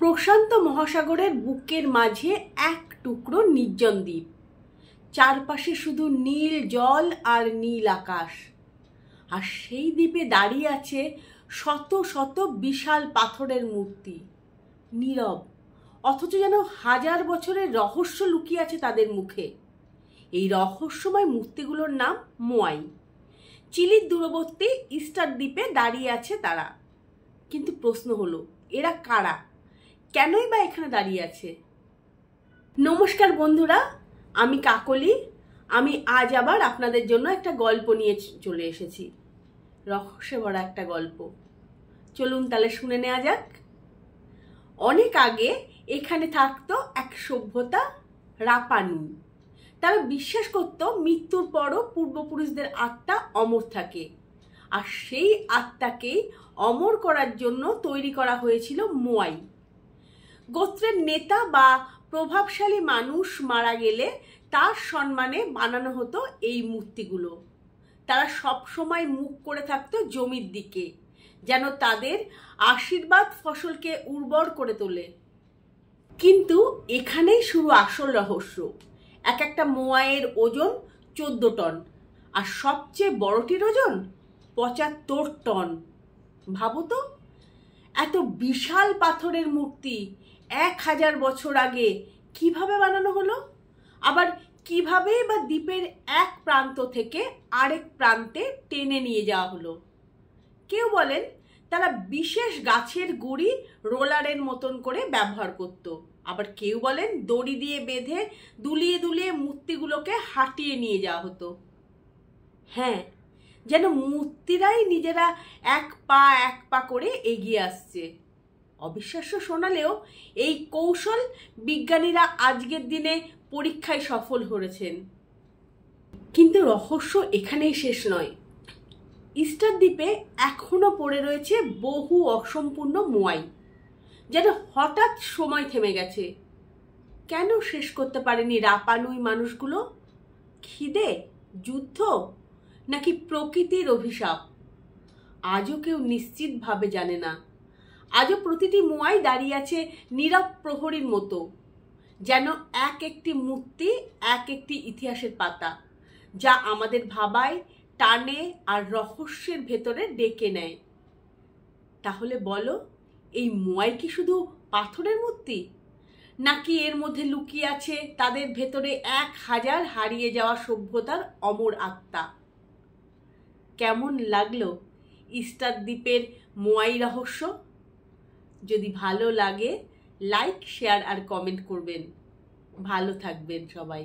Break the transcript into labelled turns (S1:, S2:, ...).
S1: প্রশান্ত মহাসাগরের বুকের মাঝে এক টুকরো নির্জন দ্বীপ। চারপাশে শুধু নীল জল আর নীল আকাশ। আর সেই দ্বীপে দাঁড়িয়ে আছে শত শত বিশাল পাথরের মূর্তি, নীরব, অথচ যেন হাজার বছরের রহস্য লুকিয়ে আছে তাদের মুখে। এই রহস্যময় মূর্তিগুলোর নাম মোয়াই। চিলির দূরবর্তী ইস্টার দ্বীপে দাঁড়িয়ে আছে তারা। কিন্তু প্রশ্ন হলো, এরা কারা? কেনই বা এখানে দাঁড়িয়ে আছে? নমস্কার বন্ধুরা, আমি কাকলি। আমি আজ আবার আপনাদের জন্য একটা গল্প নিয়ে চলে এসেছি, রহস্যে ভরা একটা গল্প। চলুন তাহলে শুনে নেওয়া যাক। অনেক আগে এখানে থাকতো এক সভ্যতা, রাপানুই। তারা বিশ্বাস করত মৃত্যুর পরও পূর্বপুরুষদের আত্মা অমর থাকে, আর সেই আত্মাকেই অমর করার জন্য তৈরি করা হয়েছিল মোয়াই। গোত্রের নেতা বা প্রভাবশালী মানুষ মারা গেলে তার সম্মানে বানানো হতো এই মূর্তিগুলো। তারা সব সময় মুখ করে থাকতো জমির দিকে, যেন তাদের আশীর্বাদ ফসলকে উর্বর করে তোলে। কিন্তু এখানেই শুরু আসল রহস্য। এক একটা মোয়াইয়ের ওজন 14 টন, আর সবচেয়ে বড়টির ওজন 75 টন। ভাবো তো, এত বিশাল পাথরের মূর্তি 1000 বছর আগে কিভাবে বানানো হলো? আবার কিভাবে বা দ্বীপের এক প্রান্ত থেকে আরেক প্রান্তে টেনে নিয়ে যাওয়া হলো? কেউ বলেন তারা বিশেষ গাছের গুঁড়ি রোলারের মতন করে ব্যবহার করত। আবার কেউ বলেন দড়ি দিয়ে বেঁধে দুলিয়ে দুলিয়ে মূর্তিগুলোকে হাঁটিয়ে নিয়ে যাওয়া হতো। হ্যাঁ, যেন মূর্তিরাই নিজেরা এক পা করে এগিয়ে আসছে। অবিশ্বাস্য শোনালেও এই কৌশল বিজ্ঞানীরা আজকের দিনে পরীক্ষায় সফল হয়েছেন। কিন্তু রহস্য এখানেই শেষ নয়। ইস্টার দ্বীপে এখনো পড়ে রয়েছে বহু অসম্পূর্ণ মোয়াই, যেন হঠাৎ সময় থেমে গেছে। কেন শেষ করতে পারেনি রাপানুই মানুষগুলো? খিদে, যুদ্ধ, নাকি প্রকৃতির অভিশাপ? আজও কেউ নিশ্চিতভাবে জানে না। আজও প্রতিটি মোয়াই দাঁড়িয়ে আছে নীরব প্রহরীর মতো, যেন এক একটি মূর্তি এক একটি ইতিহাসের পাতা, যা আমাদের ভাবায়, টানে আর রহস্যের ভেতরে ডেকে নেয়। তাহলে বলো, এই মোয়াই কি শুধু পাথরের মূর্তি, নাকি এর মধ্যে লুকিয়ে আছে তাদের ভেতরে 1000 হারিয়ে যাওয়া সভ্যতার অমর আত্মা? কেমন লাগলো ইস্টার দ্বীপের মোয়াই রহস্য? যদি ভালো লাগে লাইক, শেয়ার আর কমেন্ট করবেন। ভালো থাকবেন সবাই।